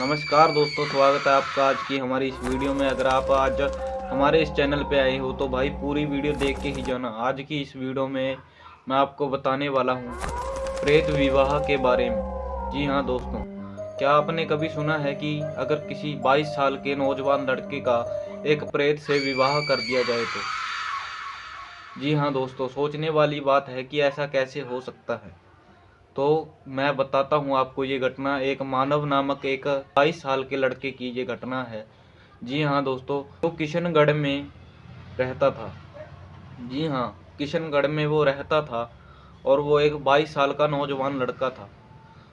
नमस्कार दोस्तों, स्वागत है आपका आज की हमारी इस वीडियो में। अगर आप आज हमारे इस चैनल पे आए हो तो भाई पूरी वीडियो देख के ही जाना। आज की इस वीडियो में मैं आपको बताने वाला हूँ प्रेत विवाह के बारे में। जी हाँ दोस्तों, क्या आपने कभी सुना है कि अगर किसी 22 साल के नौजवान लड़के का एक प्रेत से विवाह कर दिया जाए तो? जी हाँ दोस्तों, सोचने वाली बात है कि ऐसा कैसे हो सकता है। तो मैं बताता हूँ आपको, ये घटना एक मानव नामक एक 22 साल के लड़के की ये घटना है। जी हाँ दोस्तों, जो किशनगढ़ में रहता था। जी हाँ, किशनगढ़ में वो रहता था और वो एक 22 साल का नौजवान लड़का था।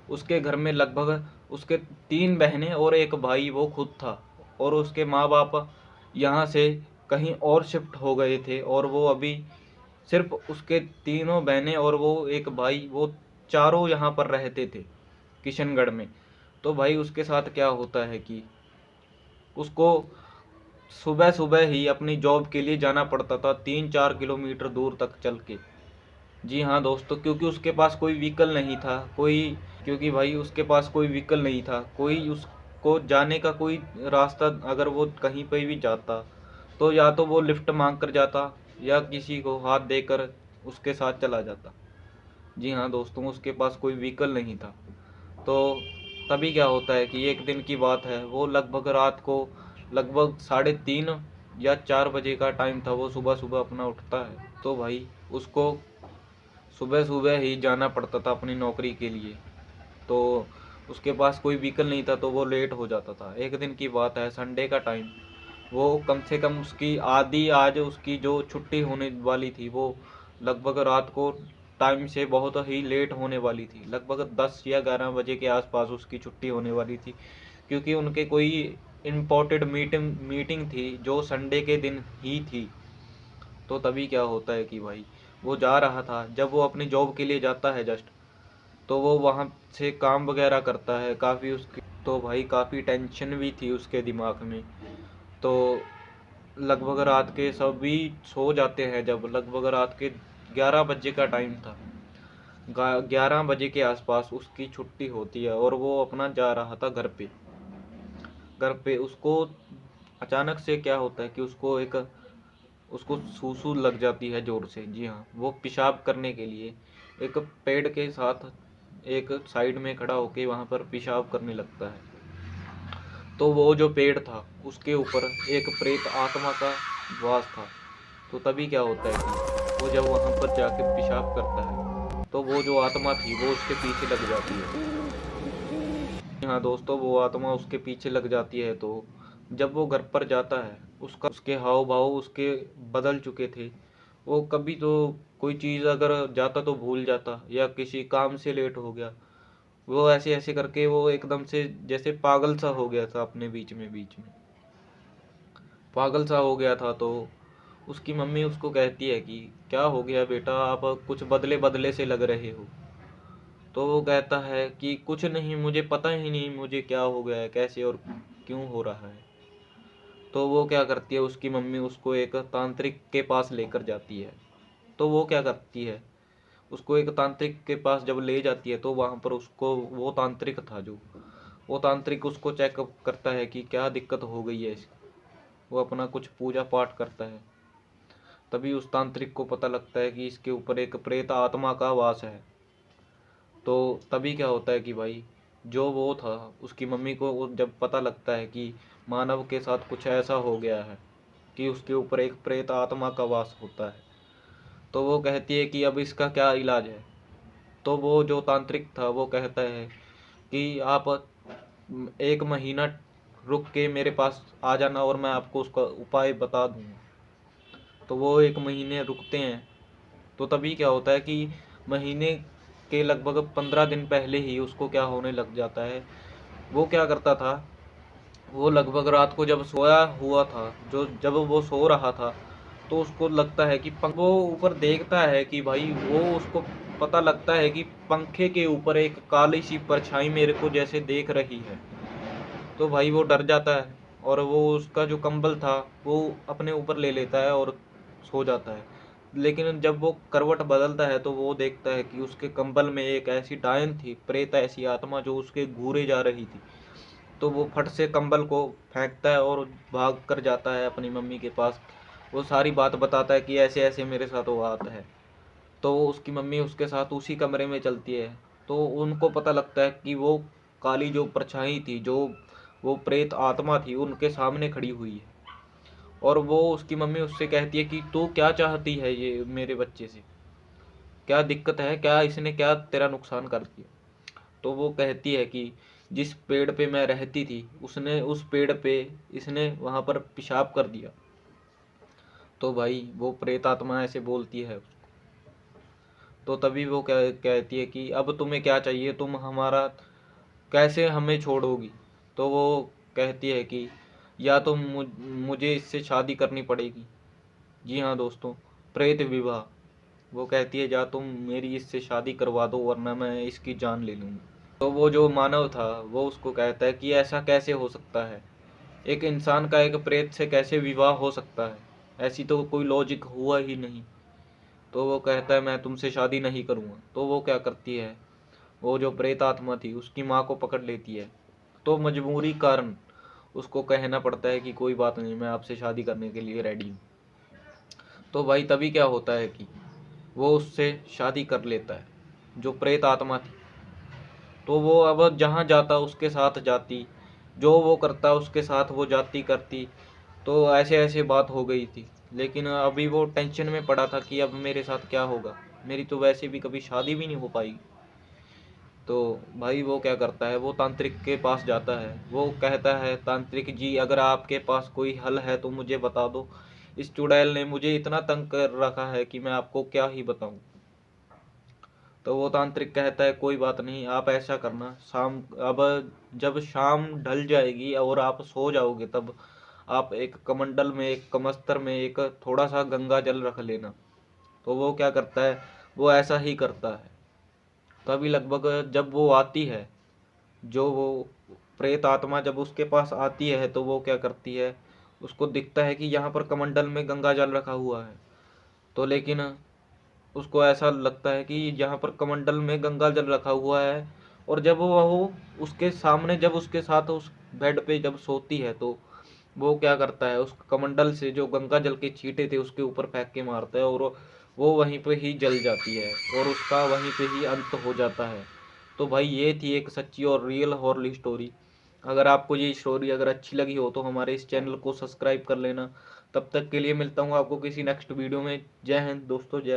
उसके घर में लगभग उसके 3 बहनें और एक भाई वो खुद था। और उसके माँ बाप यहाँ से कहीं और शिफ्ट हो गए थे और वो अभी सिर्फ उसके तीनों बहनें और वो एक भाई, वो चारों यहाँ पर रहते थे किशनगढ़ में। तो भाई उसके साथ क्या होता है कि उसको सुबह सुबह ही अपनी जॉब के लिए जाना पड़ता था 3-4 किलोमीटर दूर तक चल के। जी हाँ दोस्तों, क्योंकि उसके पास कोई व्हीकल नहीं था, क्योंकि भाई उसके पास कोई व्हीकल नहीं था, कोई उसको जाने का कोई रास्ता, अगर वो कहीं पे भी जाता तो या तो वो लिफ्ट मांग कर जाता या किसी को हाथ देकर उसके साथ चला जाता। जी हाँ दोस्तों, उसके पास कोई व्हीकल नहीं था। तो तभी क्या होता है कि एक दिन की बात है, वो लगभग रात को लगभग 3:30 या 4 बजे का टाइम था। वो सुबह सुबह अपना उठता है तो भाई उसको सुबह सुबह ही जाना पड़ता था अपनी नौकरी के लिए। तो उसके पास कोई व्हीकल नहीं था तो वो लेट हो जाता था। एक दिन की बात है, संडे का टाइम। वो कम से कम उसकी आधी, आज उसकी जो छुट्टी होने वाली थी वो लगभग रात को टाइम से बहुत ही लेट होने वाली थी। लगभग 10 या 11 बजे के आसपास उसकी छुट्टी होने वाली थी, क्योंकि उनके कोई इम्पोर्टेड मीटिंग थी जो संडे के दिन ही थी। तो तभी क्या होता है कि भाई वो जा रहा था, जब वो अपनी जॉब के लिए जाता है जस्ट, तो वो वहाँ से काम वगैरह करता है काफ़ी उसकी। तो भाई काफ़ी टेंशन भी थी उसके दिमाग में। तो लगभग रात के सभी सो जाते हैं, जब लगभग रात के 11 बजे का टाइम था। 11 बजे के आसपास उसकी छुट्टी होती है और वो अपना जा रहा था घर पे। घर पे उसको अचानक से क्या होता है कि उसको सूसू लग जाती है जोर से। जी हाँ, वो पेशाब करने के लिए एक पेड़ के साथ एक साइड में खड़ा होके वहाँ पर पेशाब करने लगता है। तो वो जो पेड़ था उसके ऊपर एक प्रेत आत्मा का वास था। तो तभी क्या होता है कि वो जब वहाँ पर जाके पेशाब करता है तो वो जो आत्मा थी वो उसके पीछे लग जाती है। हाँ दोस्तों, वो आत्मा उसके पीछे लग जाती है। तो जब वो घर पर जाता है, उसके हाव भाव उसके बदल चुके थे। वो कभी तो कोई चीज़ अगर जाता तो भूल जाता, या किसी काम से लेट हो गया, वो ऐसे ऐसे करके वो एकदम से जैसे पागल सा हो गया था। अपने बीच में पागल सा हो गया था। तो उसकी मम्मी उसको कहती है कि क्या हो गया बेटा, आप कुछ बदले बदले से लग रहे हो। तो वो कहता है कि कुछ नहीं, मुझे पता ही नहीं मुझे क्या हो गया है, कैसे और क्यों हो रहा है। तो वो क्या करती है, उसकी मम्मी उसको एक तांत्रिक के पास लेकर जाती है। तो वो क्या करती है, उसको एक तांत्रिक के पास जब ले जाती है तो वहाँ पर उसको वो तांत्रिक था जो, वो तांत्रिक उसको चेकअप करता है कि क्या दिक्कत हो गई है इसको। वो अपना कुछ पूजा पाठ करता है। तभी उस तांत्रिक को पता लगता है कि इसके ऊपर एक प्रेत आत्मा का वास है। तो तभी क्या होता है कि भाई जो वो था, उसकी मम्मी को जब पता लगता है कि मानव के साथ कुछ ऐसा हो गया है कि उसके ऊपर एक प्रेत आत्मा का वास होता है, तो वो कहती है कि अब इसका क्या इलाज है। तो वो जो तांत्रिक था वो कहता है कि आप 1 महीना रुक के मेरे पास आ जाना और मैं आपको उसका उपाय बता दूंगा। तो वो 1 महीने रुकते हैं। तो तभी क्या होता है कि महीने के लगभग 15 दिन पहले ही उसको क्या होने लग जाता है। वो क्या करता था, वो लगभग रात को जब सोया हुआ था, जो जब वो सो रहा था, तो उसको लगता है कि वो ऊपर देखता है कि भाई वो उसको पता लगता है कि पंखे के ऊपर एक काली सी परछाई मेरे को जैसे देख रही है। तो भाई वो डर जाता है और वो उसका जो कंबल था वो अपने ऊपर ले लेता है और सो जाता है। लेकिन जब वो करवट बदलता है तो वो देखता है कि उसके कंबल में एक ऐसी डायन थी, प्रेत ऐसी आत्मा जो उसके घूरे जा रही थी। तो वो फट से कंबल को फेंकता है और भाग कर जाता है अपनी मम्मी के पास। वो सारी बात बताता है कि ऐसे ऐसे मेरे साथ हुआ है। तो उसकी मम्मी उसके साथ उसी कमरे में चलती है। तो उनको पता लगता है कि वो काली जो परछाई थी, जो वो प्रेत आत्मा थी, उनके सामने खड़ी हुई है। और वो उसकी मम्मी उससे कहती है कि तू क्या चाहती है ये मेरे बच्चे से, क्या दिक्कत है, क्या इसने क्या तेरा नुकसान कर दिया। तो वो कहती है कि जिस पेड़ पे मैं रहती थी उसने उस पेड़ पे इसने वहां पर पेशाब कर दिया। तो भाई वो प्रेत आत्मा ऐसे बोलती है। तो तभी वो कहती है कि अब तुम्हें क्या चाहिए, तुम हमारा कैसे हमें छोड़ोगी। तो वो कहती है कि या तो मुझे इससे शादी करनी पड़ेगी। जी हाँ दोस्तों, प्रेत विवाह। वो कहती है या तुम मेरी इससे शादी करवा दो वरना मैं इसकी जान ले लूँगी। तो वो जो मानव था वो उसको कहता है कि ऐसा कैसे हो सकता है, एक इंसान का एक प्रेत से कैसे विवाह हो सकता है, ऐसी तो कोई लॉजिक हुआ ही नहीं। तो वो कहता है मैं तुमसे शादी नहीं करूँगा। तो वो क्या करती है, वो जो प्रेत आत्मा थी उसकी माँ को पकड़ लेती है। तो मजबूरी कारण उसको कहना पड़ता है कि कोई बात नहीं, मैं आपसे शादी करने के लिए रेडी हूँ। तो भाई तभी क्या होता है कि वो उससे शादी कर लेता है, जो प्रेत आत्मा थी। तो वो अब जहाँ जाता उसके साथ जाती, जो वो करता उसके साथ वो जाती करती। तो ऐसे ऐसे बात हो गई थी। लेकिन अभी वो टेंशन में पड़ा था कि अब मेरे साथ क्या होगा, मेरी तो वैसे भी कभी शादी भी नहीं हो पाई। तो भाई वो क्या करता है, वो तांत्रिक के पास जाता है। वो कहता है तांत्रिक जी अगर आपके पास कोई हल है तो मुझे बता दो, इस चुड़ैल ने मुझे इतना तंग कर रखा है कि मैं आपको क्या ही बताऊं। तो वो तांत्रिक कहता है कोई बात नहीं, आप ऐसा करना, शाम अब जब शाम ढल जाएगी और आप सो जाओगे तब आप एक कमंडल में, एक कमस्तर में एक थोड़ा सा गंगा जल रख लेना। तो वो क्या करता है, वो ऐसा ही करता है। तभी लगभग जब वो आती है, जो वो प्रेत आत्मा जब उसके पास आती है तो वो क्या करती है, उसको दिखता है कि यहाँ पर कमंडल में गंगा जल रखा हुआ है। तो लेकिन उसको ऐसा लगता है कि यहाँ पर कमंडल में गंगा जल रखा हुआ है। और जब वो उसके सामने, जब उसके साथ उस बेड पे जब सोती है तो वो क्या करता है, उस कमंडल से जो गंगा जल के छींटे थे उसके ऊपर फेंक के मारता है और वो वहीं पे ही जल जाती है और उसका वहीं पे ही अंत हो जाता है। तो भाई ये थी एक सच्ची और रियल हॉरर स्टोरी। अगर आपको ये स्टोरी अगर अच्छी लगी हो तो हमारे इस चैनल को सब्सक्राइब कर लेना। तब तक के लिए मिलता हूँ आपको किसी नेक्स्ट वीडियो में। जय हिंद दोस्तों, जय।